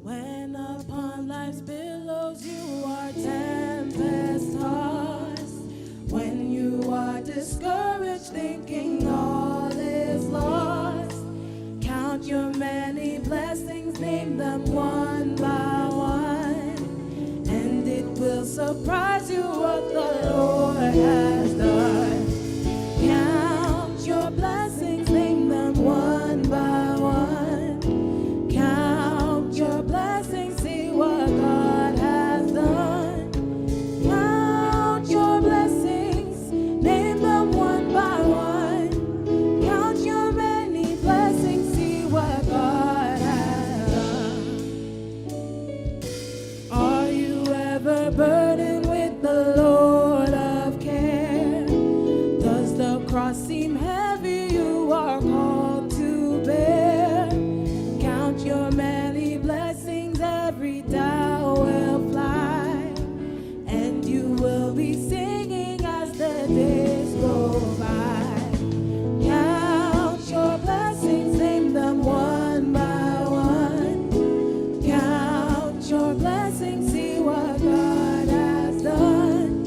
When upon life's billows you are tempest tossed, when you are discouraged thinking all is lost, count your many blessings, name them one by one, and it will surprise you what the Lord has done. Count your blessings, name them one by one. Count your blessings, see what God has done. Count your blessings, name them one by one. Count your many blessings, see what God has done. Are you ever burdened with the load of care? Does the cross seem heavy you are called to bear? Count your many blessings, every doubt will fly, and you will be singing as the days go by. Count your blessings, name them one by one. Count your blessings, see what God has done.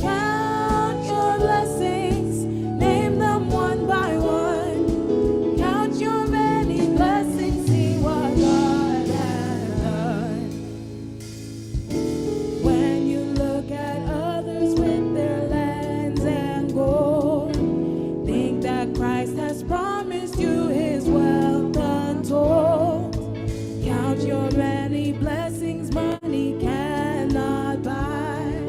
Count your blessings, name them one by one. Count your many blessings, see what God has done. When you look at others with their lands and gold, think that Christ has promised you his wealth untold. Count your many blessings, money cannot buy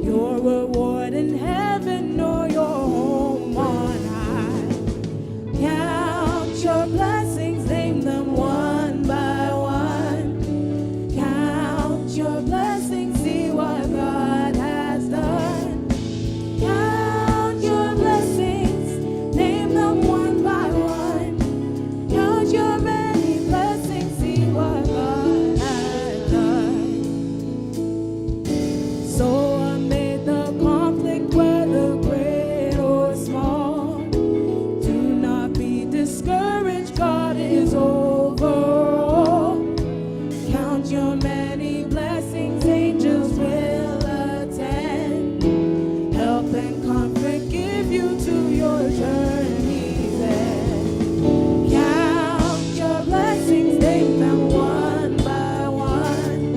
your reward in heaven or your home on high. Count your blessings, name them one by one. Count your blessings, see what God has done. Count your blessings, name them one by one. Count your many blessings, see what God has done. So amid the conflict, whether great or small, do not be discouraged, God is over all. Count your many blessings, angels will attend, help and comfort give you to your journey's end. Count your blessings, name them one by one.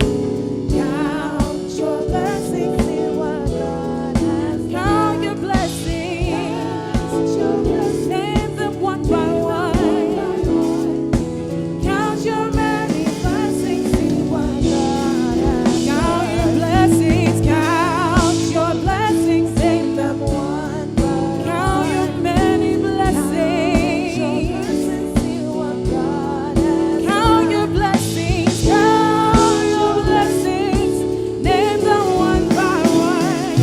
Count your blessings, see what God has. Count your blessings, name them one by one. Count your many blessings, see what God has. Count your blessings, count your blessings, name them one by one. Count your many blessings, see what God has. Count your blessings, name them one by one.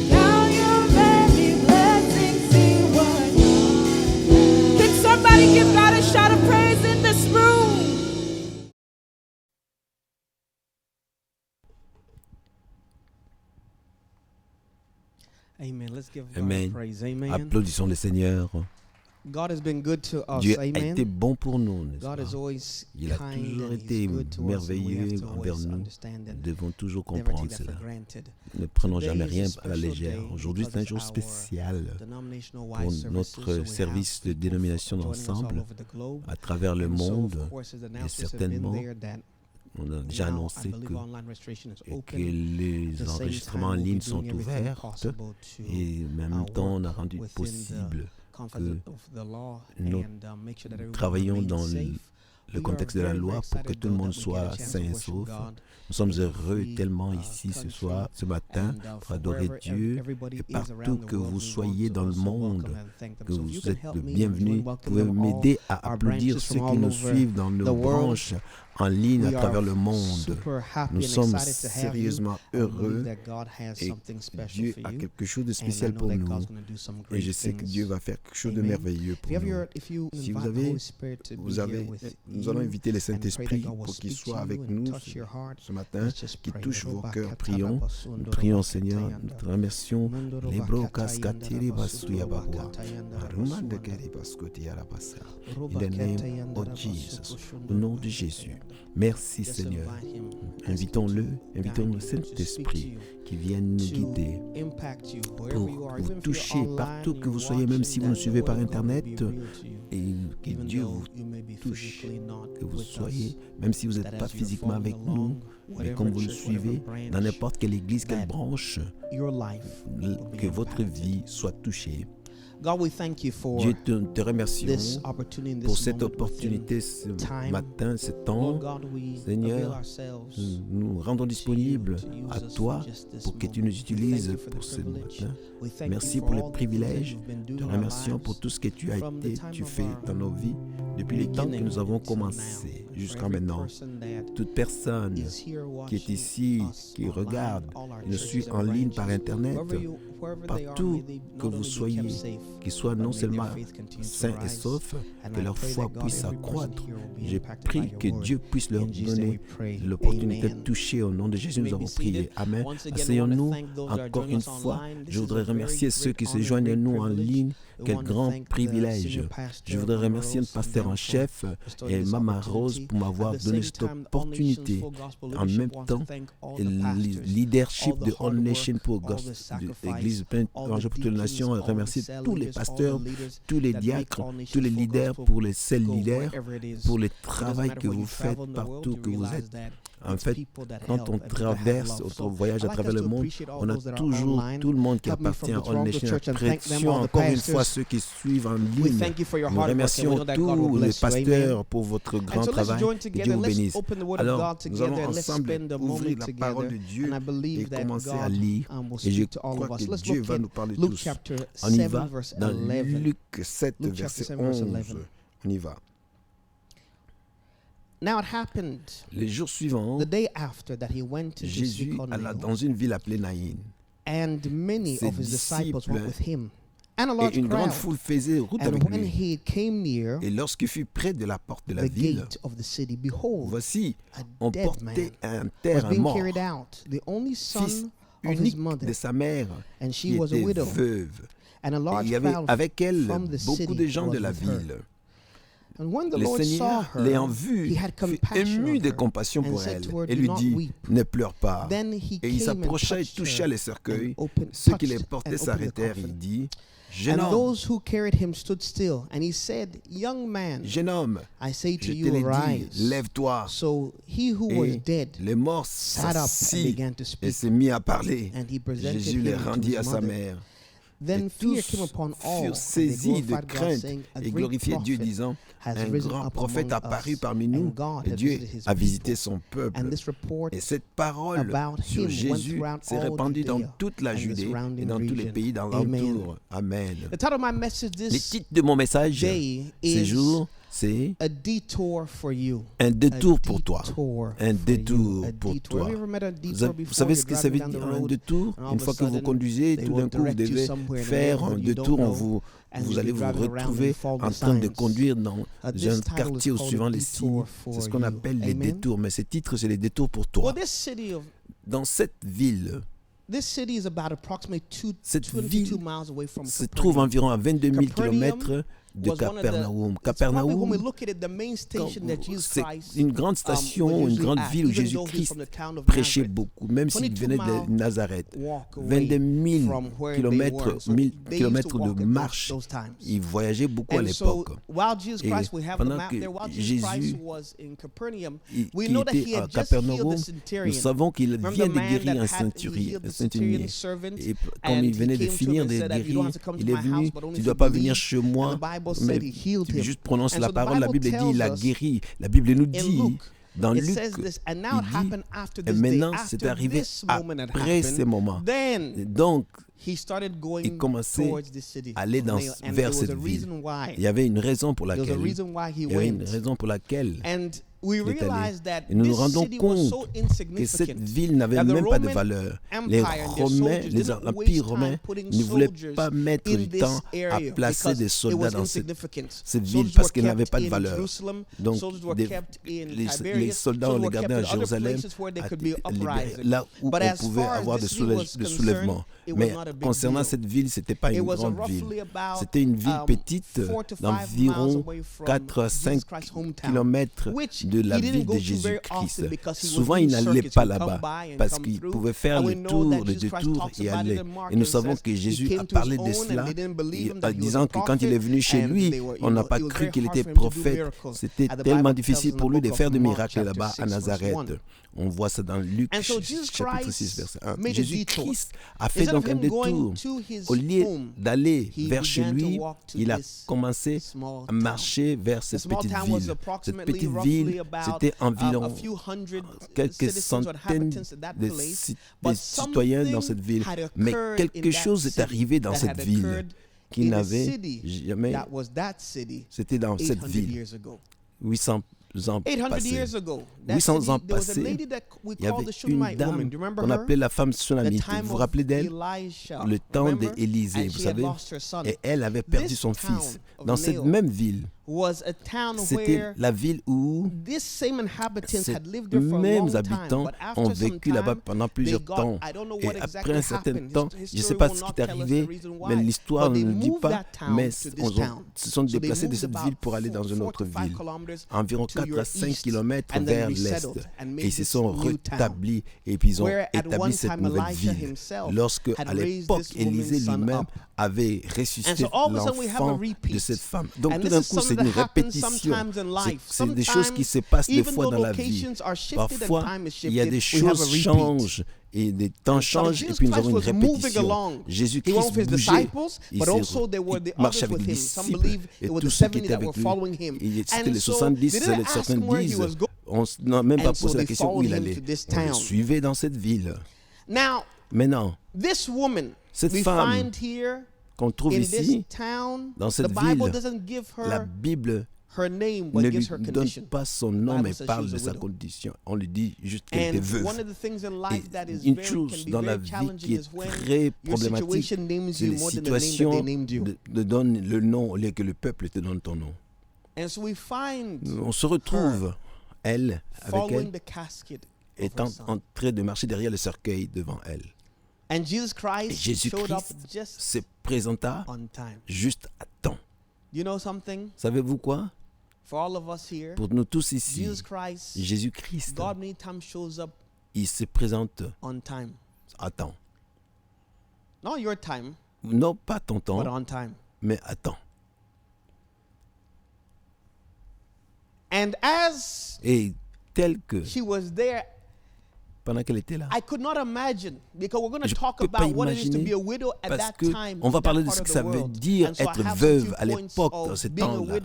Count your many blessings, see what God. Can somebody give God a shout of praise in this room? Amen. Let's give God Amen. praise. Amen. Applaudissons le Seigneur. God has been good to us. Dieu a Amen. été bon pour nous, n'est-ce God pas? is always Il a kind toujours and été he's good to us, and we have merveilleux to envers always nous. understand Nous and devons toujours never comprendre take that cela. for granted. Ne prenons Today jamais is a rien à la special légère. day Aujourd'hui, c'est un because jour our spécial denominational pour wide services, notre so we service have de people dénomination joining us all d'ensemble over the globe. à travers le And so, monde. of course, as the Et announcements have been certainement, there that on a déjà now, I annoncé believe online registration is que open. les At the same enregistrements en time, we'll be ligne doing sont everything ouverts possible to et en même temps, on a rendu within the possible confines of the law nous and make sure that everyone travaillons remains dans safe. le contexte de la loi pour que tout le monde soit sain et sauf. Nous sommes heureux tellement ici ce matin, pour adorer Dieu et partout que vous soyez dans le monde, que vous êtes le bienvenu. Vous pouvez m'aider à applaudir ceux qui nous suivent dans nos branches en ligne à travers le monde. Nous sommes sérieusement heureux et Dieu a quelque chose de spécial pour nous. Et je sais que Dieu va faire quelque chose de merveilleux pour nous. Si vous avez nous allons inviter le Saint-Esprit pour qu'il soit avec nous ce matin, qu'il touche vos cœurs. Prions, nous prions Seigneur, nous te remercions. In the name of Jesus, au nom de Jésus. Merci Seigneur. Invitons le Saint-Esprit qui vienne nous guider pour vous toucher partout que vous soyez, même si vous nous suivez par Internet, et que Dieu vous touche, que vous soyez, même si vous n'êtes pas physiquement avec nous, mais comme vous le suivez, dans n'importe quelle église, quelle branche, que votre vie soit touchée. Dieu, te remercions pour cette opportunité ce matin, ce temps. Seigneur, nous rendons disponibles à toi pour que tu nous utilises pour ce matin. Merci pour les privilèges. Te remercions pour tout ce que tu fais dans nos vies depuis le temps que nous avons commencé jusqu'à maintenant. Toute personne qui est ici, qui regarde, qui nous suit en ligne par Internet, partout que vous soyez, qu'ils soient non seulement sains et saufs, que leur foi puisse s'accroître. Je prie que Dieu puisse leur donner l'opportunité de toucher. Au nom de Jésus, nous avons prié. Amen. Asseyons-nous encore une fois. Je voudrais remercier ceux qui se joignent à nous en ligne. Quel grand privilège. Je voudrais remercier le pasteur en chef et Mama Rose pour m'avoir donné cette opportunité. En même temps, le leadership de All Nation pour l'Église évangélique pour toutes les nations. Je remercie tous les pasteurs, tous les diacres, tous les leaders pour les seuls leaders, pour le travail que vous faites partout que vous êtes. En fait, quand on traverse, on voyage à travers le monde, on a toujours tout le monde qui appartient à All Nation. Apprécions encore une fois ceux qui suivent en ligne. Nous remercions tous les pasteurs pour votre grand travail. Que Dieu vous bénisse. Alors, nous allons ensemble ouvrir la parole de Dieu et commencer à lire. Et je crois que Dieu va nous parler tous. On y va dans Luc 7, verset 11. On y va. Les jours suivants, Jésus alla dans une ville appelée Naïn. Ses disciples et une grande foule faisait route avec lui. Et lorsqu'il fut près de la porte de la ville, voici, on portait à terre un mort, fils unique de sa mère, qui était veuve. Et il y avait avec elle beaucoup de gens de la ville. Le Seigneur, l'ayant vue, fut ému de compassion pour elle et lui dit, « Ne pleure pas. » Et il s'approcha et toucha les cercueils. Ceux qui les portaient s'arrêtèrent. Il dit, « Jeune homme, je te l'ai dit, lève-toi. » Et le mort s'assit et s'est mis à parler. Jésus les rendit à sa mère. Et tous furent saisis de crainte et glorifiaient Dieu, disant, un grand prophète apparut parmi nous et Dieu a visité son peuple. Et cette parole sur Jésus s'est répandue dans toute la Judée et dans tous les pays d'entour. Amen. Le titre de mon message ce jour, c'est un détour pour toi. Un détour pour toi. Vous savez ce que ça veut dire, un détour? Une fois que vous conduisez, tout d'un coup, vous devez faire un détour. Vous allez vous retrouver en train de conduire dans un quartier suivant les signes. C'est ce qu'on appelle les détours. Mais ce titre, c'est les détours pour toi. Dans cette ville, cette ville se trouve environ à 22 000 km de Capernaum. Capernaum, c'est une grande station, une grande ville où Jésus-Christ prêchait beaucoup, même s'il venait de Nazareth. 22 000 kilomètres de marche. Il voyageait beaucoup à l'époque. Et pendant que Jésus était à Capernaum, nous savons qu'il vient de guérir un centurier. Et comme il venait de finir de guérir, il est venu, tu ne dois pas venir chez moi, mais tu juste prononces la parole. La Bible dit, il a guéri. La Bible nous dit, dans Luc, il dit, et maintenant c'est arrivé après ces moments. Donc, il commençait à aller vers cette ville. Il y avait une raison pour laquelle il y avait une raison pour laquelle il est allé. Et nous nous rendons compte que cette ville n'avait même pas de valeur. Les Romains, l'Empire romain ne voulaient pas mettre du temps à placer des soldats dans cette ville parce qu'elle n'avait pas de valeur. Donc, les soldats, on les gardait à Jérusalem, là où on pouvait avoir des soulèvements. Mais concernant cette ville, ce n'était pas une grande ville. C'était une ville petite d'environ 4 à 5 kilomètres de la ville de Jésus-Christ. Souvent, il n'allait pas là-bas parce qu'il pouvait faire le détour et aller. Et nous savons que Jésus a parlé de cela en disant que quand il est venu chez lui, on n'a pas cru qu'il était prophète. C'était tellement difficile pour lui de faire des miracles là-bas à Nazareth. On voit ça dans Luc chapitre 6, verset 1. Jésus-Christ a fait donc un détour. Au lieu d'aller vers chez lui, il a commencé à marcher vers cette petite ville. Cette petite ville, c'était environ quelques centaines de citoyens dans cette ville. Mais quelque chose est arrivé dans cette ville qui n'avait jamais... C'était dans cette ville. 800 ans passés. 800 ans passés, il y avait une dame qu'on appelait la femme tsunamite. Vous vous rappelez d'elle? Le temps d'Élisée, vous savez. Et elle avait perdu son fils. Dans cette même ville, c'était la ville où ces mêmes habitants ont vécu là-bas pendant plusieurs temps. Et après un certain temps, je ne sais pas ce qui est arrivé, mais l'histoire ne nous dit pas, mais ils se sont déplacés de cette ville pour aller dans une autre ville, environ 4 à 5 kilomètres vers l'est. Et ils se sont rétablis et puis ils ont établi cette nouvelle ville. Lorsque, à l'époque, Élisée lui-même avait ressuscité l'enfant de cette femme. Donc tout d'un coup, c'est une répétition. C'est des choses qui se passent des fois dans la vie. Parfois, il y a des choses qui changent et des temps changent et puis nous avons une répétition. Jésus-Christ bougeait, il marchait avec les disciples et tous ceux qui étaient avec lui. C'était les 70, certains disent, on n'a même pas posé la question où il allait. On le suivait dans cette ville. Maintenant, cette femme qu'on trouve ici, dans cette ville, la Bible ne lui donne pas son nom, mais parle de sa condition. On lui dit juste qu'elle était veuve. Et une chose dans la vie qui est très problématique, c'est les situations de donner le nom au lieu que le peuple te donne ton nom. On se retrouve, elle, avec elle, étant en train de marcher derrière le cercueil devant elle. Et Jésus-Christ se présenta juste à temps. Savez-vous quoi? Pour nous tous ici, Jésus-Christ, il se présente à temps. Non, pas ton temps, mais à temps. Et tel que pendant qu'elle était là, je ne peux pas imaginer parce qu'on va parler de ce que ça veut dire être veuve à l'époque, dans ce temps-là.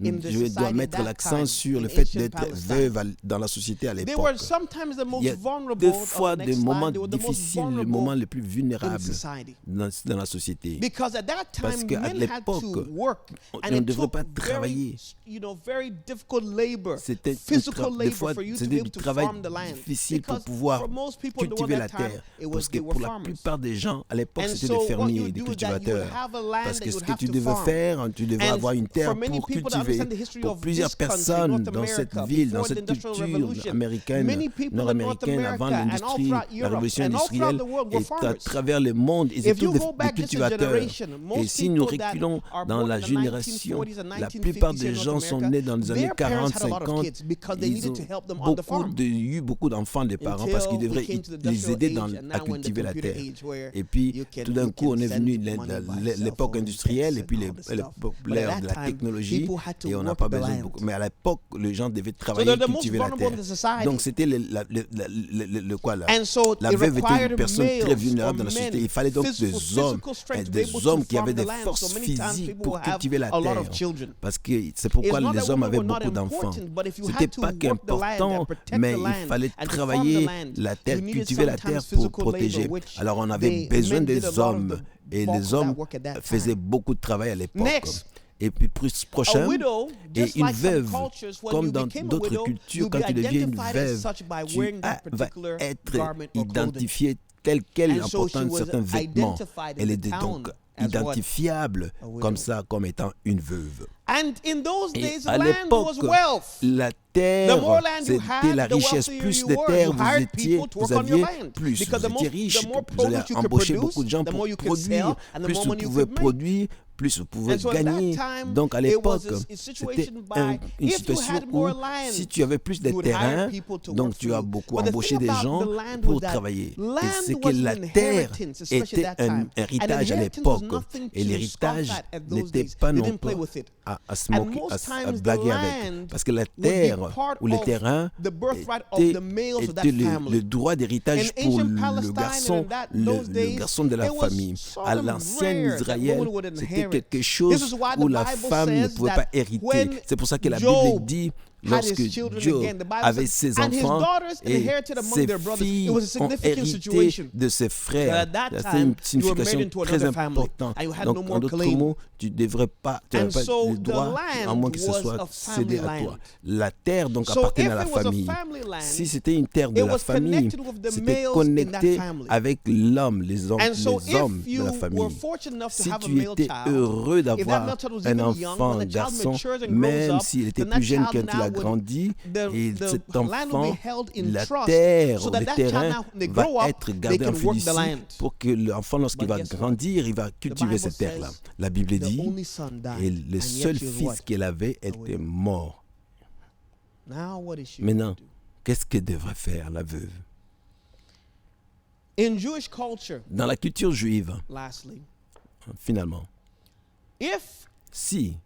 Je dois mettre l'accent sur le fait d'être veuve dans la société à l'époque. Il y a des fois des moments difficiles, le moment le plus vulnérable dans la société. Parce qu'à l'époque, on ne devrait pas travailler. C'était des fois du travail difficile pour pouvoir cultiver la terre. Parce que pour la plupart des gens, à l'époque, c'était des fermiers, des cultivateurs. Parce que ce que tu devais faire, tu devais avoir une terre pour cultiver. Pour plusieurs personnes dans cette ville, dans cette culture américaine, nord-américaine, avant l'industrie, la révolution industrielle, et à travers le monde, ils étaient tous des cultivateurs. Et si nous reculons dans la génération, la plupart des gens sont nés dans les années 40, 50. Ils ont eu beaucoup d'enfants des parents parce qu'ils devraient les aider à cultiver la terre. Et puis, tout d'un coup, on est venu l'époque industrielle et puis l'ère de la technologie et on n'a pas besoin de beaucoup. Mais à l'époque, les gens devaient travailler et cultiver la terre. Donc, c'était la veuve était une personne très vulnérable dans la société. Il fallait donc des hommes qui avaient des forces physiques pour cultiver la terre. Parce que c'est pourquoi les hommes avaient beaucoup d'enfants. C'était pas qu'important, mais il fallait travailler la terre, cultiver la terre pour protéger. Alors on avait besoin des hommes et les hommes faisaient beaucoup de travail à l'époque. Et puis prochain, et une veuve, comme dans d'autres cultures, quand tu deviens une veuve, tu vas être identifié tel quel en portant certains vêtements. Elle est donc identifiable comme ça, comme étant une veuve. Et à l'époque, la terre, c'était la richesse. Plus de terre vous aviez, plus vous étiez riche. Vous allez embaucher beaucoup de gens pour produire. Plus vous pouvez produire, plus vous pouvez gagner. Donc à l'époque, c'était une situation où si tu avais plus de terrain, donc tu as beaucoup embauché des gens pour travailler. Et c'est que la terre était un héritage à l'époque. Et l'héritage n'était pas non plus à se moquer, à blaguer avec. Parce que la terre ou le terrain était le droit d'héritage pour le garçon de la famille. À l'ancienne Israël, c'était quelque chose où la femme ne pouvait pas hériter. C'est pour ça que la Bible dit, lorsque Job avait ses enfants et ses filles ont hérité de ses frères. C'est une signification très importante. Donc, en d'autres mots, tu n'avais pas le droit, à moins que ce soit cédé à toi. La terre, donc, appartenait à la famille. Si c'était une terre de la famille, c'était connecté avec l'homme, les hommes de la famille. Si tu étais heureux d'avoir un enfant, un garçon, même s'il était plus jeune quand tu l'as grandi, et cet enfant, la terre, le terrain va être gardé en fiducie pour que l'enfant, lorsqu'il va grandir, il va cultiver cette terre-là. La Bible dit, et le seul fils qu'elle avait était mort. Maintenant, qu'est-ce que devrait faire la veuve? Dans la culture juive, finalement, si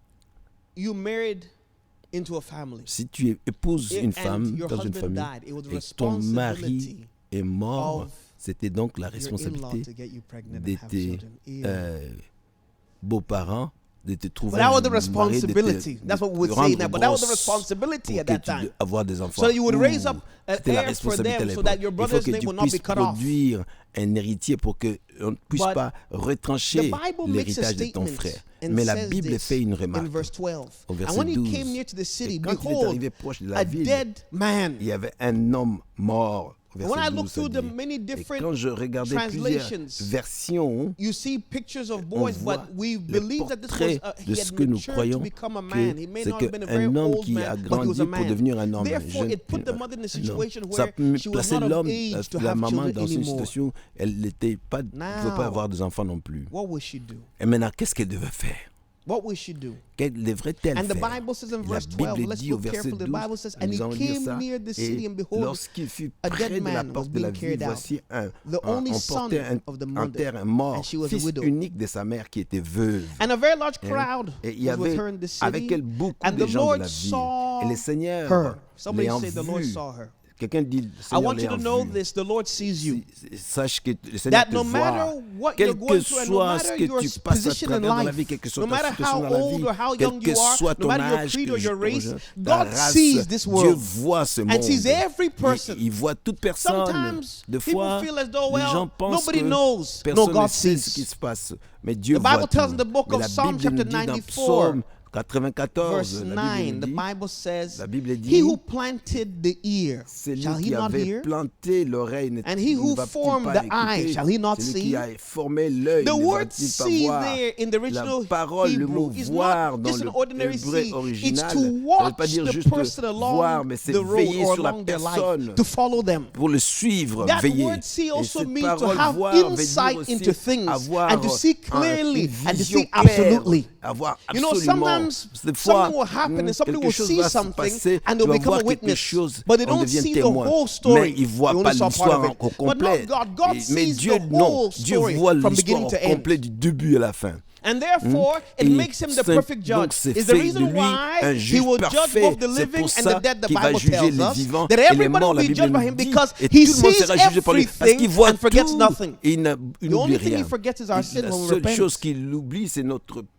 tu épouses une femme dans une famille et ton mari est mort, c'était donc la responsabilité de tes beaux-parents de te trouver That was the responsibility. That's what we would say now. But that was the responsibility at that time. Avoir des enfants. So you would raise up an C'était la heir for responsabilité à them so l'époque. that your Il faut brother's que name tu will not be puisses cut off. produire un héritier pour qu'on ne puisse But pas retrancher the Bible makes a l'héritage de ton statement frère. and Mais la says Bible this fait une in remarque verse 12. au And verset when he 12. came near to the Et city, quand il est behold, arrivé proche de la a ville, dead man. il y avait un homme mort. And when I Verset look 12, ça through the dit. many Et different quand je regardais plusieurs translations, versions, you see pictures of on boys, voit but we le believe that this was portrait de he ce had que nous matured to croyons become a man. He que may c'est not have been a very qu'un homme old qui a man, but he was grandi a pour man. devenir un homme. Therefore, it put the un mother in a homme. situation Ça where she was plaçait not of l'homme, age to la have maman children dans une anymore. situation, elle n'était pas, ne pouvait pas avoir des enfants non plus. What would she do? Et maintenant, qu'est-ce qu'elle devait faire? What would she do? Qu'elle devrait-elle And the faire? Bible says in La verse 12, Bible let's dit au look verset carefully. 12, The Bible says, and nous he allons lire came ça, near the city, et and behold, lorsqu'il fut a près dead de la man porte was de la being ville, carried out. voici The only emportait son of the en mother, terre un mort, and she was a fils widow. unique de sa mère qui était veuve. And a very large crowd Et il y was with avait her in the avec city, elle beaucoup and de the gens de Lord la ville. saw Et le Seigneur her. Somebody l'ayant say the Lord vu, saw her. quelqu'un dit, le I Seigneur want you to know l'ayant vu. this, the Lord sees you. Sache que le Seigneur That te no voit, matter what quel you're que going through, and no soit ce matter que your tu passes à position in travers dans la vie, life, quelle que soit no ta matter situation how dans la old vie, or how quel young que you are, soit no ton matter your âge, creed or your race, ta God race, sees this Dieu world. voit ce monde. And sees every person. Il voit toute personne. Sometimes De people fois, feel as though, les gens well, pensent nobody que knows. No, personne ne God sait ce qui sees. se passe. Mais Dieu The voit Bible tells tout. in the book Mais of la Psalm Bible nous chapter dit dans 94, Psaume 94, verse la 9, Bible the dit, Bible says, la Bible dit, he who planted the ear, celui shall he qui not avait hear? planté l'oreille ne And he who va-t-il formed pas the eye, écouter? shall he not Celui see? qui a formé l'œil The ne word va-t-il pas see voir? there in the original La parole, le mot Hebrew is voir not dans just le an ordinary hébreu see. It's original, to ça veut watch pas dire the juste person voir, along mais c'est the road veiller or sur la along their personne, life, to follow them. pour le suivre, That veiller. word see Et also cette means to parole have voir veut dire insight aussi into things avoir and to see une clearly and to vision see claire, absolutely. avoir You know, absolument. sometimes Des fois, something will happen and somebody quelque will chose see va se something passer, and tu they'll vas become voir a quelque witness, chose, but they on don't devient see the témoin. whole story. Mais ils ne voient They pas only saw part l'histoire of it. au But complet. not God. God Mais sees Dieu, the non, whole Dieu story voit from l'histoire beginning au to end. complet du début à la fin. And therefore, it Et makes him the c'est- perfect judge. donc c'est Is the fait de reason lui why un he juge will judge parfait. both the C'est living pour and ça the dead. The qu'il va Bible juger tells les us vivants that et les everybody morts. will La be Bible judged by nous him dit, because et he tout le monde sees sera jugé par lui, parce qu'il everything voit and forgets tout nothing. et il The n'oublie only thing rien. he forgets is our sin La when we seule repent. chose qu'il oublie, c'est notre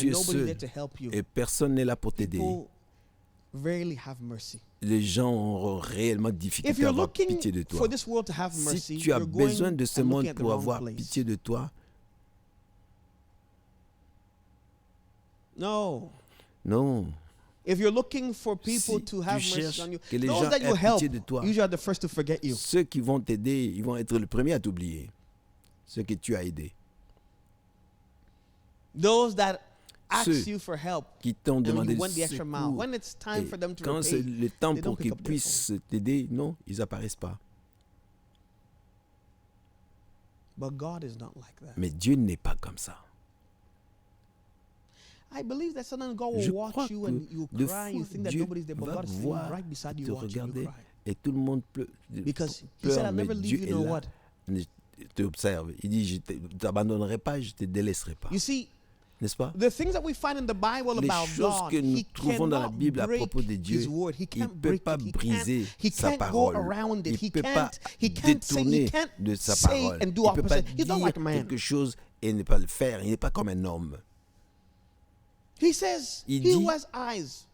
tu es nobody seul there to help you, et personne n'est là pour t'aider, people rarely have mercy. les gens auront réellement If difficulté à you're avoir looking pitié de for toi. this world to have mercy, Si tu as you're besoin going de ce and looking monde at the pour wrong avoir place. pitié de toi, No. non. If you're looking for people Si to tu have mercy cherches on you, que les those gens that you aient help pitié de toi, usually are the first to forget you. ceux qui vont t'aider, ils vont être les premiers à t'oublier. Ceux que tu as aidés. Those that ask Ceux you for help qui t'ont and demandé you le went the extra mile. secours. When it's time Et for them to quand c'est repay, le temps they pour don't pick qu'ils up their puissent t'aider, non, ils n'apparaissent pas. but God is not like that. Mais Dieu n'est pas comme ça. I believe that sometimes God Je will crois watch you que and you des cry, fois, you think that Dieu nobody's there, but va God is sitting voir, right beside te you watching you regarder, cry. et tout le monde Because he said, pleure, I'll mais never leave Dieu you est nor là, what. ne t'observe. Il dit, je ne t'abandonnerai pas, je ne te délaisserai pas. You see, N'est-ce pas? the things that we find in the Bible Les about choses God, que nous he trouvons dans la cannot Bible à break propos de Dieu, his word. He il ne can't peut break pas it. briser He sa can't go parole. around it. Il He ne peut pas can't say, he détourner can't de sa say parole. and do Il ne peut pas opposite. He's not dire like a man. quelque chose et ne pas le faire. Il n'est pas comme un homme. He says, Il he dit- who has eyes,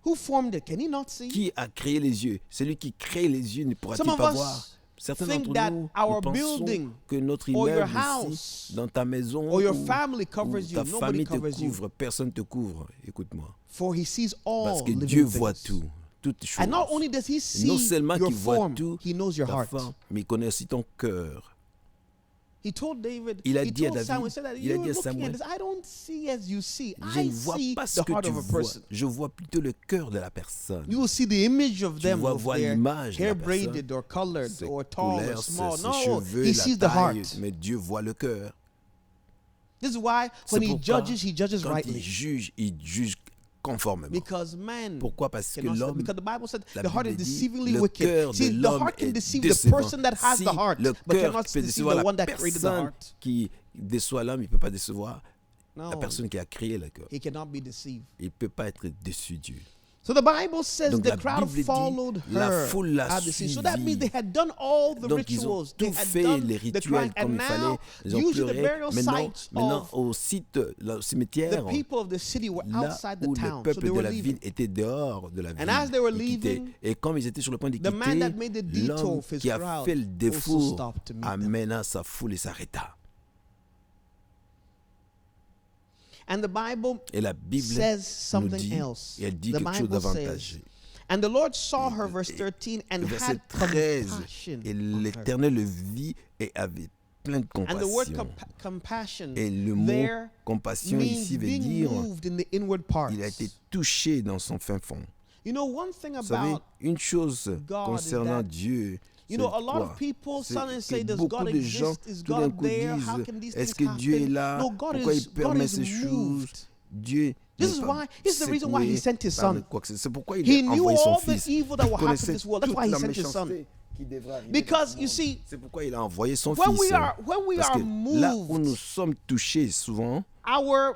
who formed it, can he not see? Qui a créé les yeux? Celui qui crée les yeux ne pourra-t-il Some of pas us voir? Certains think d'entre that nous, our nous pensons building que notre or your immeuble house ici, dans ta maison, or your ou- family ou covers you. ta Nobody famille te covers you. couvre, personne ne te couvre. Écoute-moi. For he sees all Parce que living Dieu things. voit tout, toutes choses. And not only does he Non see seulement your qu'il voit form, tout, he knows your ta heart. forme, mais il connaît aussi ton cœur. He told David, Il a he dit à told David, Samuel, he said that il a you're dit à looking Samuel, at this. I don't see as you see. Je I ne vois see pas ce the que heart tu of a vois, person. je vois plutôt le cœur de la personne. You will see the image of Tu them, vas of voir their l'image de hair la personne, braided or colored ses or tall or couleurs, small. ses No, cheveux, he la sees the taille, heart. mais Dieu voit le cœur. This is why C'est when he pourquoi, judges quand rightly. il juge conformément. Because man Pourquoi? Parce que cannot stand- l'homme, because the Bible said la the heart Bible is dit, deceivingly le wicked. cœur See, de the l'homme heart can est deceive the décevant. person that has Si the heart, le but cœur cannot peut deceive décevoir the la one that created the personne heart. qui déçoit l'homme, il ne peut pas décevoir la No, personne qui a créé le cœur. he cannot be deceived. Il ne peut pas être déçu Dieu. So the Bible says Donc the la crowd Bible dit, followed la her foule l'a at the sea. So suivi. that means they had done all the Donc ils ont rituals. They tout had fait done les the rituels crying. comme And il fallait. now, Ils ont usually the pleuré. burial Maintenant, sites of au site, le the cimetière, people of the city were là outside the où town. le So peuple they de were la leaving. ville était dehors de la ville, And as they were ils quittaient. leaving, Et comme ils étaient sur le point de the man that made the quitter, detour l'homme of his qui a crowd fait le also défaut stopped to meet them. amena sa foule et s'arrêta. And the Bible Et la Bible says nous something dit, else. et elle dit The quelque chose Bible d'avantage. says, and the Lord saw her, verse 13, and Verset had 13, compassion et on her. l'Éternel le vit et avait plein de And the word compassion. compassion Et le mot there compassion means ici veut being dire, moved in the inward parts. il a été touché dans son fin fond. You know, one thing Vous savez, about, une chose God concernant is that, Dieu, you know, c'est a lot quoi? of people C'est suddenly que say, does beaucoup God de gens, exist? Is tout d'un God coup, there? How disent, can these est-ce things que Dieu est happen? là? No, God Pourquoi il is permet ces moved. choses? Dieu This n'est is pas why, this is the reason why he secoué sent his par son. quoi que ce soit. C'est pourquoi il He a knew envoyé son all the fils. evil that will Il happen in connaissait this world. That's toute why he la sent his son. méchanceté qui devrait arriver Because, dans ce you monde. see, C'est pourquoi il a envoyé son when fils. we are Parce que là où nous moved, sommes touchés souvent, our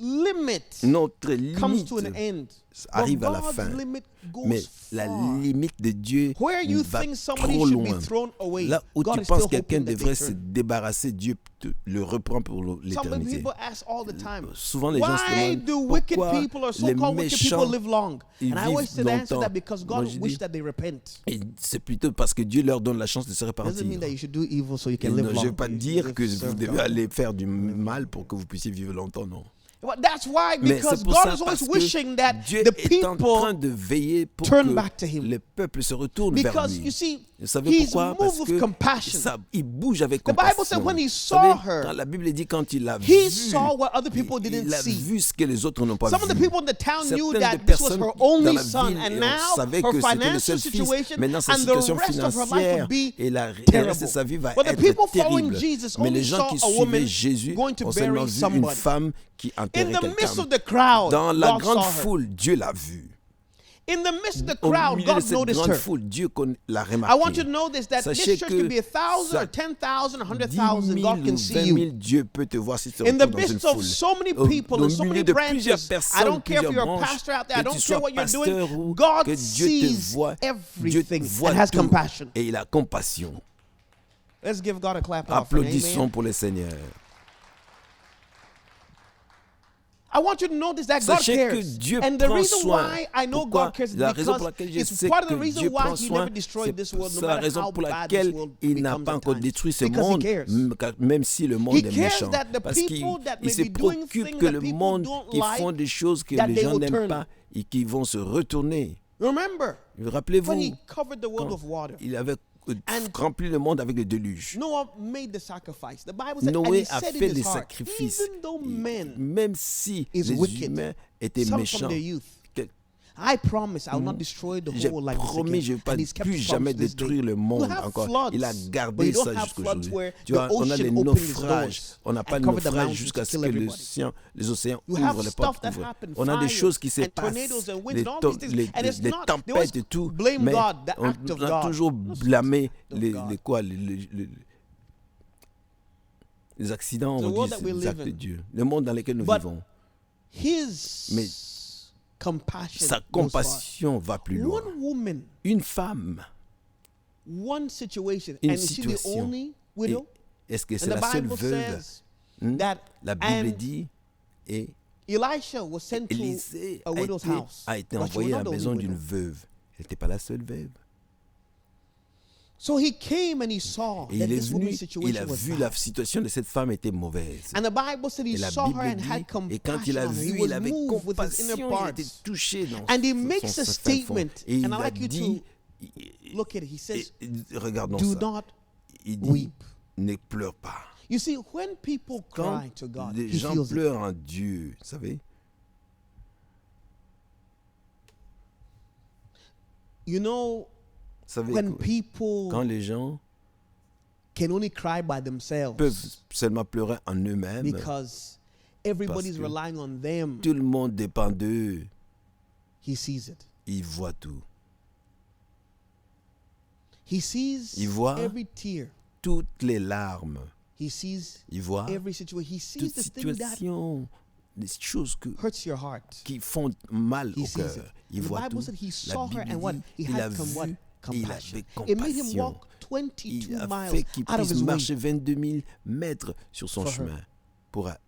limit notre comes to an limite end. arrive But à la God's fin. limit goes Mais la far. limite de Dieu Where you va think somebody trop should be loin. thrown away, Là où God tu is penses still que quelqu'un hoping that they devrait se turn. débarrasser, Dieu le reprend pour Some l'éternité. people ask all the time, Souvent les gens se why demandent do wicked pourquoi people or les so-called wicked people méchants live long? ils And I always vivent say the answer longtemps. that because Moi, God je wished dis, that they repent. et c'est plutôt parce que Dieu leur donne la chance de se repentir. Doesn't mean that you should do evil so you Et can non, live je ne long. veux pas You dire live que serve vous devez God. aller faire du mal pour que vous puissiez vivre longtemps, non. But that's why, Mais because c'est pour God ça is always parce que wishing that Dieu the est en train people, de veiller pour turn que back to him. le peuple se retourne vers because lui. you see, Vous savez he's pourquoi? Parce moved que with compassion. il bouge avec The Bible compassion. said when he Vous saw savez, her, quand la Bible dit quand il a he vu, saw what other people didn't il a see. vu ce que les autres n'ont pas Some of the vu. people in the town knew Certaines that des this was personnes her dans only la son, ville, and et on now savait her que c'était le financial seul fils. situation Maintenant, sa and the situation rest of her life financière would be et le reste terrible. de sa vie va But the être people following terrible. Jesus Mais only les gens qui saw a woman suivaient Jésus going to ont seulement bury vu une somebody. femme qui In enterrait the midst quelqu'un. of the crowd, Dans la God grande saw her. foule, Dieu l'a vue. In the midst of the Au crowd, milieu de God cette noticed grande her. foule, Dieu l'a I want remarqué. you to know this, that this Sachez church que could be 1,000 or ça- 10,000, 10 100,000. 000 God ou can 20 see 000, you. Dieu peut te voir si tu te In the retrouves dans une midst of foule. so many Au people and so milieu many de plusieurs branches, I personnes, don't care if plusieurs you're a branches, pastor out there, I que don't tu care sois what you're doing, pasteur ou God que Dieu te sees voit, Dieu everything voit and has tout compassion. et il a compassion. Let's give God a clap offering. Applaudissons Amen. pour le Seigneur. I want you to notice that God Sachez que cares. Dieu And the prend reason soin. why I know Pourquoi? God cares is La raison pour because laquelle je it's sais part of the que reason Dieu why prend He soin, never destroyed this world, no c'est la matter raison how pour bad this laquelle world il n'a becomes pas at encore times. détruit ce Because He monde, cares. même si le monde He est cares méchant. that the Parce people that qu'il may se be doing préoccupe things que that le people monde don't qui font like, des choses que that les they gens will n'aiment turn. pas et qui vont se retourner. Remember, when Rappelez-vous, He covered the world quand of water, il avait And rempli le monde avec le déluge. Noah made the sacrifice. The Bible said, and Noé he a said fait in les his heart, sacrifices. even though men Même si is les wicked, humains étaient some méchants, from their youth, que- I promise I will not destroy the j'ai whole like this promis, je ne again. vais pas And He's kept plus his jamais promise this day. détruire le You monde have encore. floods, Il a but gardé you don't ça have jusqu'à floods aujourd'hui. where Tu the vois, on a ocean des opens its naufrages. doors On n'a pas and de cover the naufrage mountains jusqu'à to ce kill que everybody. les océans You have ouvrent les stuff portes. that ouvrent. happen, On a des fires choses qui se and passent, tornadoes and winds les, and all to- these things. les- And it's les not- they always tempêtes et tout. blame Mais God, the on act of a God. toujours blâmé les God. quoi, les accidents, The on world dit, that c'est we les live actes de in. Dieu. Le monde dans lequel nous But vivons. Mais His compassion sa goes far. compassion va plus loin. One woman, Une femme, one situation, une and is she the situation. only Et widow? est-ce que c'est And the la seule Bible veuve? says that La Bible and dit, et Elisha was sent to Élisée a widow's house. a été but she was envoyé à not la the only maison d'une widow. veuve. Elle n'était pas la seule veuve. So he came and he saw Et that il est this venu, woman's il a situation was vu bad. la situation de cette femme était mauvaise. And the Bible said he Et la saw her Bible and dit, had et quand il compassion a on her. He vu, was il avait moved with his inner compassion, il était parts. touché dans And he son makes a fin fond. statement, Et il and I a like you dit, to look at it. He says, regardons do ça, not il dit, weep. ne pleure pas. You see, when people Quand cry to God, les he gens feels it. pleurent en Dieu, vous savez, You know, vous savez when quand people les gens can only cry by themselves peuvent seulement pleurer en eux-mêmes, because everybody's que relying on them, tout le monde dépend d'eux, he sees it. ils voient tout. He sees Il voit every tear. Toutes les larmes, He sees ils voient every situation. He sees toute the thing that situation, des choses hurts your heart. qui font mal He au sees it. cœur. Il The voit Bible tout. said he La saw her Bible and what? dit, He il a had what? vu, et il avait Compassion. It made him compassion. walk 22 Il a miles fait qu'il out of puisse his way marcher 22 000 mètres sur son For her. chemin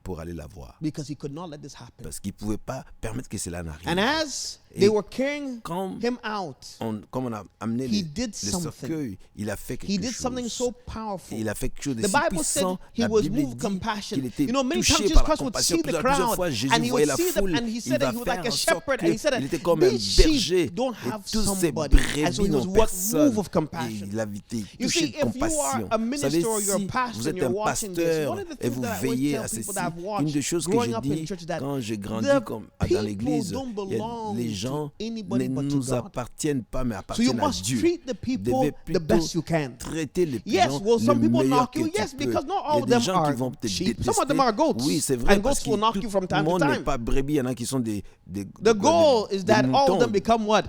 pour aller la voir. because he could not let this happen. Parce qu'il ne pouvait pas permettre que cela n'arrive. And as Et they were carrying Comme him out, comme on a amené he le did something. cercueil, il a fait he quelque did something chose. so powerful. Il a fait quelque chose de The si Bible said puissant. he La was Bible moved dit compassion. qu'il était You know, many times touché Jesus par la Christ would compassion. see the Plusieurs crowd fois, Jésus and he voyait would la see them foule. and he Il said that va he was faire like a en sorte shepherd and he said qu'il that était comme un these berger. sheep don't Et have tous ces somebody. And so he brebis was n'ont what personne. move of Et compassion. il a été You touché see, de if you are compassion. a Vous savez, minister or you're a si pastor vous and êtes you're un watching this, pasteur one of the et things vous that I always veillez tell à people ceci, that I've une watched des choses que growing j'ai up in dit church that quand j'ai grandi the dans people l'église, don't belong les gens to anybody but ne to nous God. appartiennent pas, mais So you appartiennent à must Dieu. treat the Vous people devez the plutôt best you can. traiter les Yes, gens well, some le people meilleur knock que you. tu Yes, peux. because not Il y all a of des them gens qui are vont te sheep. détester. Some of them are goats. Oui, c'est vrai, And parce goats que will knock tout you from le time to monde n'est time. pas brebis. Il y en a qui sont des The goal is that all of moutons. them become what?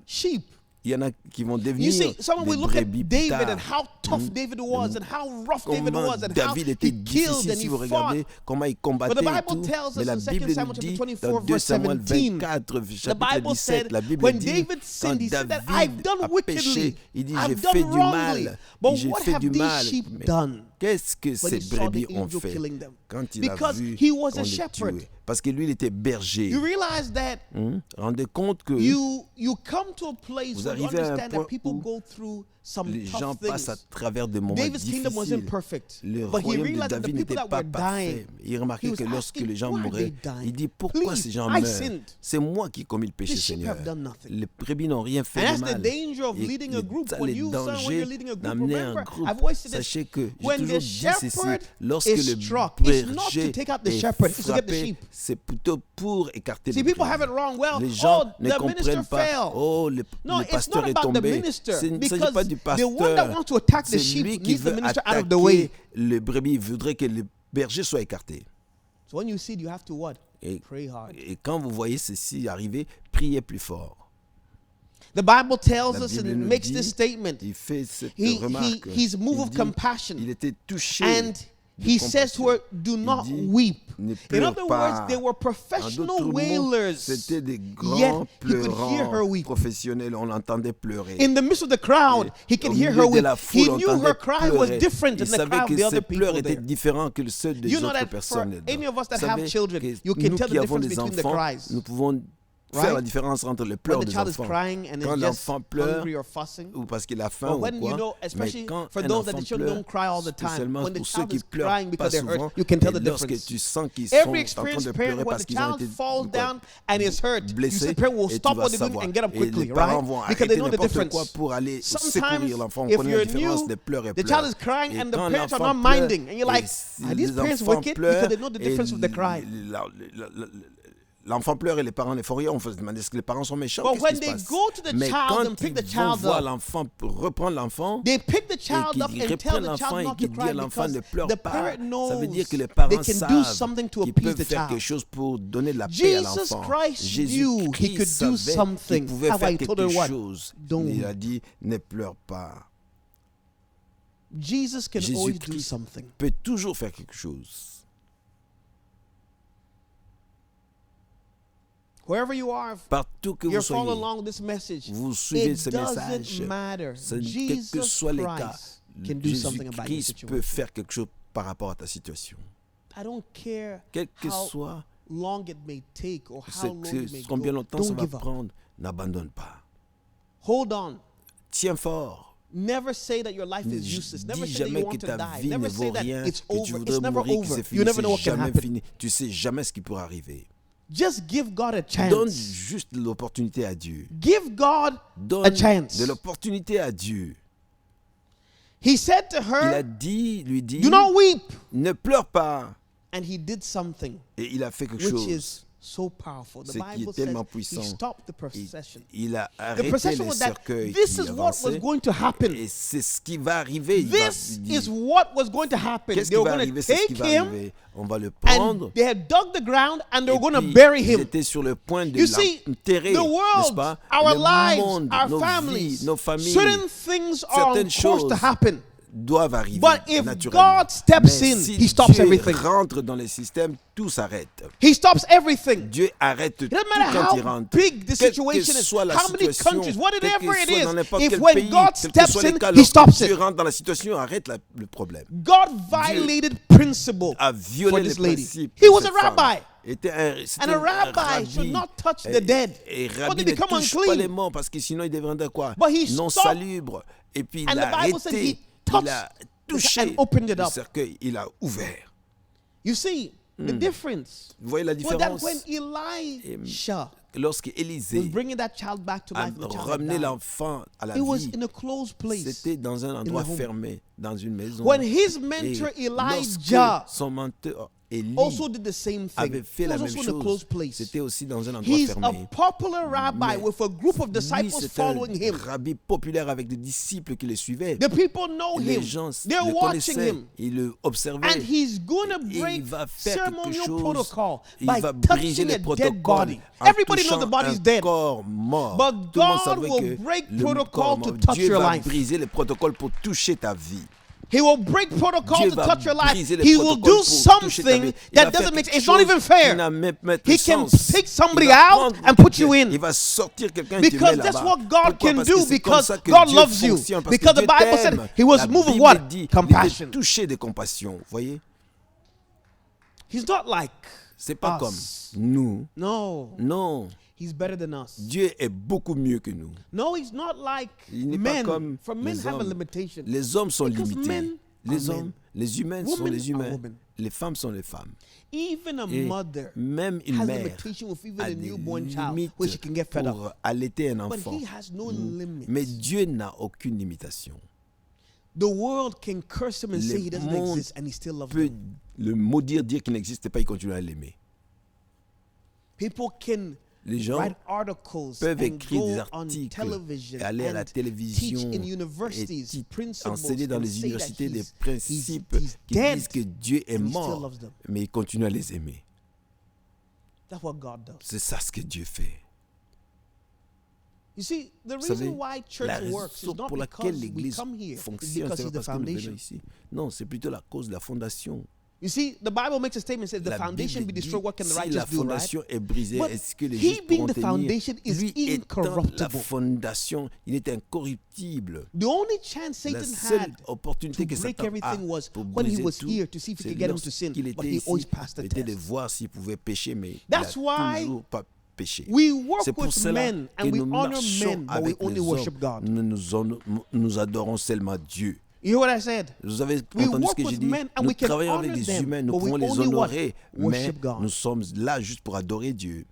Sheep. Il y en a qui vont devenir You see, someone des will look at brebis plus David tard. and how tough David was and how rough David Comment was and how David était he killed difficile and si he vous fought. regardez comment il combattait But the et Bible tout. tells Mais us la in 2 Bible Samuel nous chapter dit 24, dans 2 verse Samuel 17, 24, the chapitre Bible 17, said, la Bible when dit David quand sinned, he said that I've David done a wickedly, péché, il dit j'ai I've fait done du wrongly. mal, But j'ai what fait have du these mal. sheep Mais done? qu'est-ce que When ces he saw the brebis ont angel fait killing them. quand il a Because vu he was qu'on a les shepherd. tuait? Parce que lui, il était berger. You realize that Rendez compte que you come to a place vous where you arrivez à un understand point that people où go through some les gens tough passent à things. travers des moments David's kingdom wasn't difficiles. perfect, Le but he royaume de realized that the David people n'était that pas were dying, parfait. Il remarquait he was que lorsque asking, les gens why are mouraient, they dying? il dit pourquoi Please, ces gens I meurent? sinned. C'est moi qui ai commis le péché, The sheep Seigneur. have done nothing. Les brebis n'ont rien fait And de that's the mal. danger of Et leading a group. ça, When les you, son, when dangers you're leading a group, d'amener un remember, groupe. I've always said this, Sachez que j'ai when toujours the dit ceci, shepherd lorsque is le struck, it's not to berger take out the est shepherd, it's to get the frappé, sheep. c'est plutôt pour écarter See, les people have brebis. it wrong. Well, Les gens oh, ne the minister comprennent pas. fell. Oh, No, le it's pasteur not est about the tombé. minister, Il ne s'agit because pas du the one that pasteur. wants to attack the C'est sheep lui qui needs the veut minister out of the way. attaquer le brebis. Il voudrait que le berger soit écarté. So when you see it, you have to what? Et, Pray hard. et quand vous voyez ceci arriver, priez plus fort. The Bible tells La us Bible and nous makes dit, this statement. Il fait cette He remarque. he's moved Il of dit, compassion. il était touché. And he says to her, do not dit, weep. ne In pleure other pas. words, they were En professional d'autres mots, wailers. c'était des Yet grands he could hear her pleurants weep. professionnels. On l'entendait pleurer. In the midst of the crowd, he could Au hear milieu her de weep. la He foule, on knew entendait her cry was pleurer. different Il than the savait cry of que the other ses pleurs people étaient there. différents que ceux des You know autres that for personnes. any of us that Vous have savez children, que you can nous tell qui the avons difference des between the enfants, cries. nous pouvons faire Right? la différence entre les When pleurs the des child is enfants. crying and Quand is just l'enfant pleure hungry or fussing. ou parce qu'il a faim Or ou when quoi, you know, mais especially quand for un those that enfant the children pleure, don't cry all the time. spécialement When the pour ceux child qui is pleurent crying pas because they're souvent, hurt, you can tell the et lorsque difference. tu sens qu'ils sont Every en train experienced de parent, pleurer when parce the qu'ils ont child été falls down and is hurt, you blessés, see the parent will et tu stop vas what they're doing savoir. and get up Et quickly, les parents right? vont Because they arrêter know the n'importe quoi difference. pour aller Sometimes, secourir l'enfant. On if connaît you're la différence new, des pleurs et the pleurs. child is crying Et and the quand parents are l'enfant not pleure, minding, and you're like, et are these les parents enfants wicked? pleurent, Because they know the et difference of the cry. l'enfant pleure et les parents ne font rien. On se demande est-ce que les parents sont méchants. But Qu'est-ce when qui se they passe? go to the Mais child quand and pick the ils vont child voir up, l'enfant, reprendre l'enfant, they pick the et child up qu'ils and tell reprennent the l'enfant child et not to qu'ils disent cry à l'enfant because ne pleure the pas, parent ça veut dire knows que les parents they can do savent something to qu'ils appease peuvent the faire quelque child. chose pour donner de la paix à Jesus l'enfant. Christ knew he could do savait something. qu'il pouvait That's faire why he told her quelque what? chose. Don't Il weep. a dit ne pleure pas. Jesus can always do Jésus-Christ something. peut toujours faire quelque chose. Wherever you are, Partout que you're vous following soyez, along this message. vous suivez It ce message. doesn't matter. Quel que Jesus soit les cas, Christ can do something about your Jésus-Christ peut situation. faire quelque chose par rapport à ta situation. I don't care Quel que how soit long it may take or how long it may combien go. longtemps ça Don't va give up. prendre, n'abandonne pas. Hold on. Tiens fort. Never say that your life is useless. Never Dis say that jamais you que want to ta die. vie ne Never say vaut that rien, it's que tu over. voudrais It's never mourir, que over. c'est fini, You never know what c'est can jamais happen. fini. Tu sais jamais ce qui pourra arriver. Just give God a Donne chance. juste l'opportunité à Dieu. Give God a Donne chance. de l'opportunité à Dieu. He said to Il a her, dit, lui dit, do not weep. ne pleure pas. And he did something Et il a fait quelque which chose. is so powerful. The Ce qui Bible est tellement says puissant. he stopped the Il, procession. il a The arrêté procession les was that cercueils this qui is what was avançaient. going to happen. Et c'est ce qui va arriver. This is what was going to happen. Qu'est-ce They qui were va going arriver? to C'est ce qui take va him arriver. On va le prendre. and they had dug the ground and they were Et going to puis, bury ils him. étaient sur le point de You see, l'enterrer, the n'est-ce world, pas? our Le lives, monde, our nos families, vies, nos familles, certain things are on certaines course to choses happen. doivent arriver But if naturellement. God steps Mais in, si he stops Dieu everything. rentre dans les systèmes, tout s'arrête. He stops everything. Dieu arrête tout It doesn't matter quand il how rentre. big the Quelle situation que is, soit la how many situation, countries, quel que whatever it soit dans is, n'importe if quel when pays, God quel que steps soit les in, cas, he lorsque stops Dieu it. rentre dans la situation, arrête le problème. God violated principle A for violé les this lady. principes. He de was a cette femme. rabbi. C'était And a rabbi should not touch the dead. Et Or rabbi they ne become touche pas unclean. les morts parce que sinon il deviendrait quoi? But he Non stopped. salubre. Et puis And il a the Bible said arrêté. he touched Il a touché and opened it le up. cercueil. Il a ouvert. You see the difference. Vous voyez la Was that différence? when Elisha Lorsque was Élisée bringing that child back to a life, the child had ramené died. l'enfant à la It was vie, in a closed place. c'était dans un endroit home. fermé, dans une maison. When his Et mentor lorsque Elijah son mentor Élie also did the same thing, avait fait he la was même also in a closed chose, place. c'était aussi dans un endroit He's a fermé. popular rabbi Mais with a group of lui, disciples c'est un following him. rabbi populaire avec des disciples qui le suivaient. The people know Les him. gens They're le watching connaissaient, him. ils le observaient. And he's going to Et il break va faire quelque ceremonial chose. protocol Il by va briser touching les a dead protocoles body. en Everybody knows the touchant body's un dead. corps mort. But Tout le monde God savait will que break le protocol corps to mort, touch Dieu your va life. briser les protocoles pour toucher ta vie. He will break protocol Dieu to va touch your life. briser les He will protocoles do pour toucher ta something vie. Il va that faire doesn't make quelque it's not even chose fair. qui n'a même pas de He can sens. take somebody Il va out prendre and put you quelqu'un, in. il va sortir quelqu'un et te Because met that's là-bas. what God Pourquoi? can Parce que do, c'est comme because ça que God Dieu loves you. fonctionne, parce que Because the Dieu Bible said t'aime. he was La moved with Bible what? dit, il était Compassion. touché de compassion. Voyez, He's not like c'est pas us. comme nous. No, Non, he's better than us. Dieu est beaucoup mieux que nous. No, he's not like Il n'est pas men. comme For men les have a hommes. limitation. Les hommes sont Because limités. men Les are hommes, men. les humains sont Women les are humains. women. Les femmes sont les femmes. Even a Et mother même une has mère limitation with even a a des newborn child limites where she can get fed up. pour allaiter un But enfant. he has no limit. Mais Dieu n'a aucune limitation. The world can curse him and say he Le doesn't monde exist and he still loves peut them. le maudire, dire qu'il n'existe pas, il continue à l'aimer. People can Les gens write articles peuvent and écrire des go on articles, television aller à la and teach télévision in et universities principles enseigner dans and les say that universités des he's principes qui dead disent que Dieu est and he still mort, loves them. mais il continue à les aimer. That's what God does. C'est ça ce que Dieu fait. You see, the Vous savez, reason why church la works is raison not pour because laquelle we l'Église come here, it's fonctionne, because c'est it's pas the parce que nous venons foundation. ici. Non, c'est plutôt la cause de la fondation. You see, the Bible makes a statement, says the La foundation Bible be destroyed, what can the dit, si righteous la do, right? fondation est brisée, But est-ce que les he justes being pourront the tenir? foundation is Lui étant la incorruptible. fondation, il est incorruptible. The only chance La Satan seule had opportunité to que break Satan a everything was pour when he briser was tout, here to see if he c'est could get him to sin, lorsqu'il but était he ici, always passed the était de test. voir s'il pouvait pécher, mais That's il a why toujours pas péché. We work C'est pour with cela men que and we nous honor marchons men, but we avec only les worship hommes. God. Nous adorons seulement Dieu. You hear what I said? Vous avez We entendu ce work que j'ai with dit? men and Nous we can travaillons avec honor des them, humains, nous but we pouvons les only what? honorer, mais Worship God. nous sommes là juste pour adorer Dieu.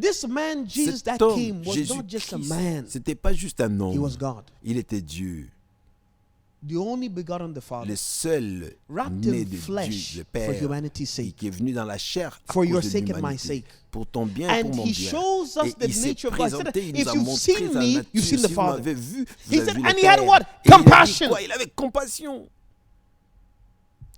This man, Jesus, Cet that homme, came, was not just a Jésus-Christ, man. c'était pas juste un He homme, was God. il était Dieu. The only begotten the Father. Le seul Wrapped né in de flesh Dieu, le for Père, humanity's et sake. qui est venu dans la chair à For cause your de sake and my l'humanité, sake. pour ton bien et And pour mon he bien. shows us Et the il s'est nature of God. He said, présenté, il nous if a you've montré seen sa me, nature. you've seen the Si vous Father. m'avez vu, vous He avez said, vu and le he had Père. what? Et il a dit Compassion. quoi? Il avait compassion.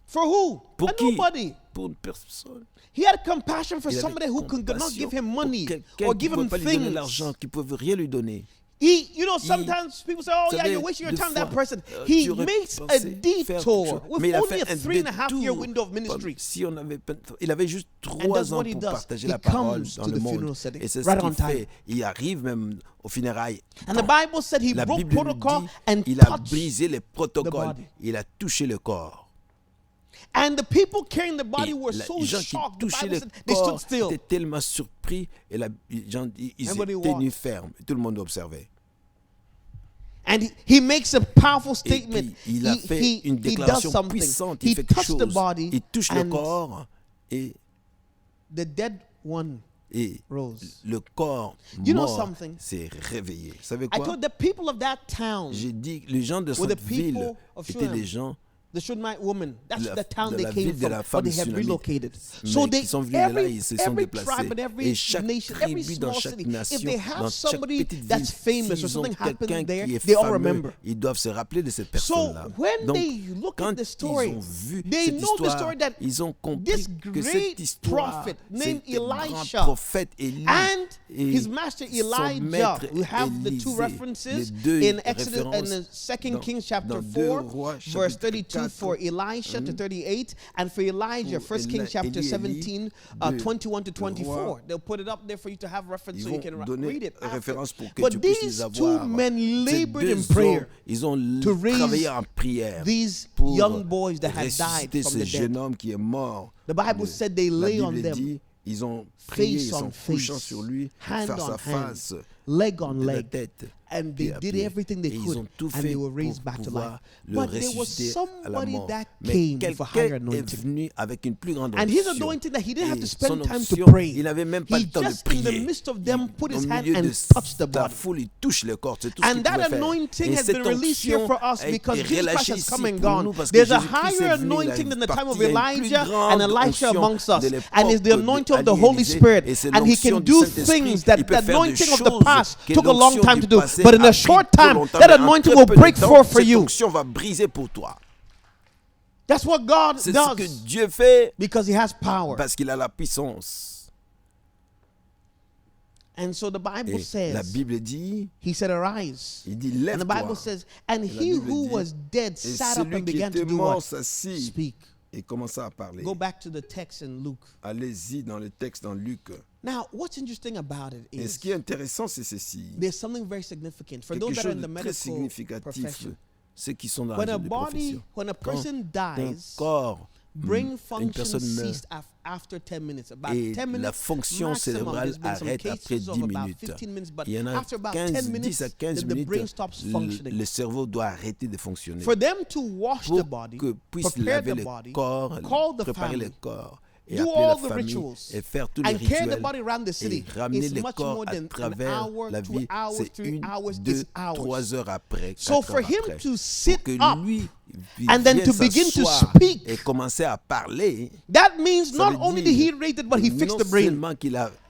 For who? Pour And qui? nobody. Pour personne. He had compassion for Il avait somebody who could not compassion give him pour money quelqu'un or qui give ne pouvait him pas lui donner things. l'argent, qui ne pouvait rien lui donner. He, you know, sometimes people say, "Oh Vous yeah, savez, you're wasting your des time." That fois, person, tu he aurais makes a pensé faire quelque detour chose, with mais il a only fait a un 3.5-year détour. window of ministry. Si on avait, il avait juste And 3 that's ans what he pour does. partager He la parole comes dans to le the funeral monde. setting, Et c'est right ce on qu'il time. fait. Il arrive même aux funérailles. And the Bible said he La broke Bible nous protocol dit, and il a touched brisé les protocoles. body. Il a touché le corps. And the people carrying the Et body were so les gens qui shocked. The touchaient Bible le said they stood corps still. étaient tellement surpris et les gens ils Everybody étaient tenus watched. fermes. Tout le monde observait. And he makes a powerful Et statement. puis, il a fait une he does déclaration something. puissante. He Il fait quelque touched the chose. body Il touche le and corps et the dead one rose. le corps You know mort something? s'est réveillé. Vous savez I quoi? told the people of that town, J'ai dit que les gens de were cette the people ville of étaient Shunem. des gens the Shunammite woman. That's de the town de they la came ville de from, la but femme they have Sunamite, relocated. mais So they, qui sont venus de là, ils se sont every déplacés. tribe and every Et chaque nation, every tribu dans small chaque city, if nation, they dans have chaque somebody petite that's ville, famous or s'ils ont something quelqu'un happened there, qui est they all fameux, remember. ils doivent se rappeler de cette So personne-là. when Donc, they look quand at the story, ils ont vu they cette know the histoire, story that ils ont compris this que cette great histoire, prophet named c'était grand Elisha prophète Élie and et his master son Elijah. maître We have the two Élisée, references les deux in Exodus and références in 2 dans- Kings chapter dans 2 4, Rois, verse chapitre 32 4, for Elisha to 38, and for Elijah, pour 1 Kings chapter Élie, 17, de 21 to 24. Roi. They'll put it up there for you to have reference Ils so you vont can donner read it after. référence pour que But tu puisses these les two avoir. men Ces labored deux in prayer hommes, ils ont to raise travaillé en prière these pour young boys that had died ressusciter from ce the jeune dead. homme qui est mort. The Bible said they La lay on Bible them, dit, ils ont prié, ils face sont on couchant face, sur lui, hand face on à hand, face, leg on de la leg, tête. and pied they à did pied. everything they Et ils could, ont tout and fait they were raised pour back to pouvoir life. le But there was ressusciter à la somebody mort. that Mais came for higher quelqu'un est anointing. venu avec une plus grande And his onction. anointing that he didn't have to Et spend son time to onction, pray. il n'avait même pas He le temps de just in the prier. midst of them put his Au hand milieu and de touched the la body. foule, il touche le corps. C'est tout ce And qu'il that pouvait faire. anointing Et has cette been released here onction for us a because été Jesus Christ relâchée has ici come and pour gone. nous parce que There's a Jésus-Christ higher est venu, il a anointing than the time of parti, il y a une plus Elijah and grande Elisha onction amongst us. de And it's the l'époque anointing of the d'Ali Holy Élisée. Spirit. Et c'est And he l'onction can du do Saint-Esprit. things Il that peut the faire des anointing of the choses past que took a long l'onction time du to do. passé But in a a pris short trop time, longtemps, that mais en anointing très will peu de break temps, forth for cette you. onction va briser pour toi. That's what God C'est ce que does Dieu fait because he has power. parce qu'il a la puissance. And so the Bible Et la says, Bible dit, he said, arise. il dit, And the Bible lève-toi. says, and Et la he Bible who dit, was dead Et sat up celui and qui began to était do mort what? s'assit Speak. et commença à parler. Go back to the text in Luke. Allez-y dans le texte dans Luc. Now, what's interesting about it Et is ce qui est intéressant, c'est ceci. there's something very significant for those Quelque that are chose in the de très medical significatif. profession. Ceux qui sont dans When la a des body, professions. when a Quand person un dies, corps, brain une function personne meurt, ceased after 10 minutes. About et 10 minutes la fonction maximum. cérébrale There's been some arrête après cases 10 of about minutes. 15 minutes, but Il y en a after about 15, 10 minutes, 10 à 15 the brain minutes, stops functioning. le cerveau doit arrêter de fonctionner. For them to wash the Pour body, que puisse prepare laver the le body, corps, call the préparer le family, corps, et do appeler all la the famille, rituals, et faire tous les and carry the rituels, body around the et city, ramener it's le much corps more à than an travers hour, la 2 vie. hours, C'est 3 1, hours, 2, it's hours. 3 heures après, So 4 for heures him après. to sit Pour que up lui and then vienne to begin to s'asseoir speak, et commencer à parler, that means ça not veut only did he dire raise it, but he fixed non the brain. seulement qu'il a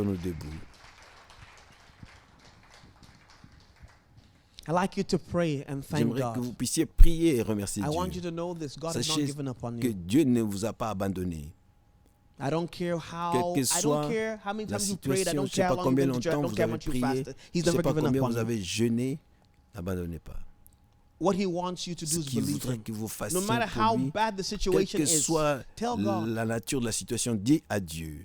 Mettons-nous debout. I'd like you to pray and thank J'aimerais que God. vous puissiez prier et remercier I want you Dieu. to know this. God has not Sachez given up on que you. Dieu ne vous a pas abandonné. I don't care how. Quelle que I soit don't care how many la times you prayed. I situation, don't je ne sais care how pas long combien you've been to church. I longtemps don't vous care how avez much you prié, fasted. He's je ne sais never pas given up combien on vous you. avez jeûné, n'abandonnez pas. What he wants you to do Ce is qu'il believe voudrait him. que vous fassiez No matter how pour lui, bad the quelle situation que is, soit tell God. la nature de la situation, dis à Dieu.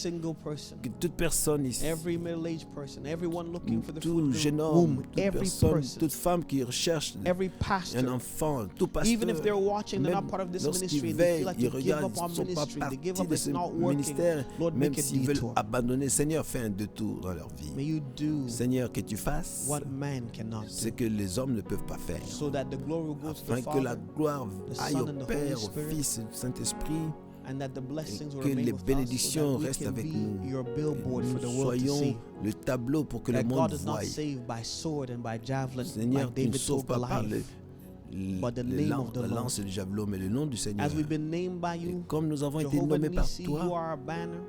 single person, Que toute personne ici, every middle-aged person, everyone looking for the tout fruit of the jeune homme, womb, toute every personne, person, toute femme qui recherche every un pastor, enfant, tout pasteur, even if they're watching, they're même not part of this lorsqu'ils ministry, and they veillent, feel like ils they give regardent, up on ils ne sont pas ministry, they give partis up, de it's ce not working. ministère, Lord, même make a s'ils veulent detour. abandonner. Seigneur, fais un détour dans leur vie. May you do Seigneur, que tu fasses what man cannot ce do, que les hommes ne peuvent pas faire, so that the glory will go to the afin que la Father, gloire the aille Son, au and the Père, Holy au Spirit, Fils et au Saint-Esprit, and that the blessings will que remain les with us, bénédictions so that we restent can avec be nous. your billboard for the Nous world to soyons see. le tableau pour que le That God monde is not voie. saved by sword and by javelin, Seigneur, like tu ne David sauves told pas par Goliath. But the name of the la Lord. lance et le javelot, mais le nom du Seigneur. As we've been named by Et you, comme nous avons été Jehovah nommés par Nissi, you toi, are our banner.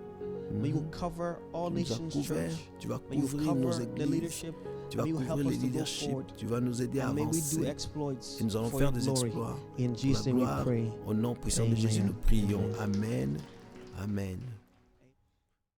May you cover all tu nous as nations couverts, church. tu vas May you couvrir nos cover the églises, leadership. tu vas May you help couvrir us les to go leaderships, forward. tu vas nous aider à And may we do avancer. exploits Et nous allons for faire your des glory. exploits. In Pour Jesus' la name we gloire, pray. au nom puissant de Jésus, Amen. nous prions. Amen. Amen.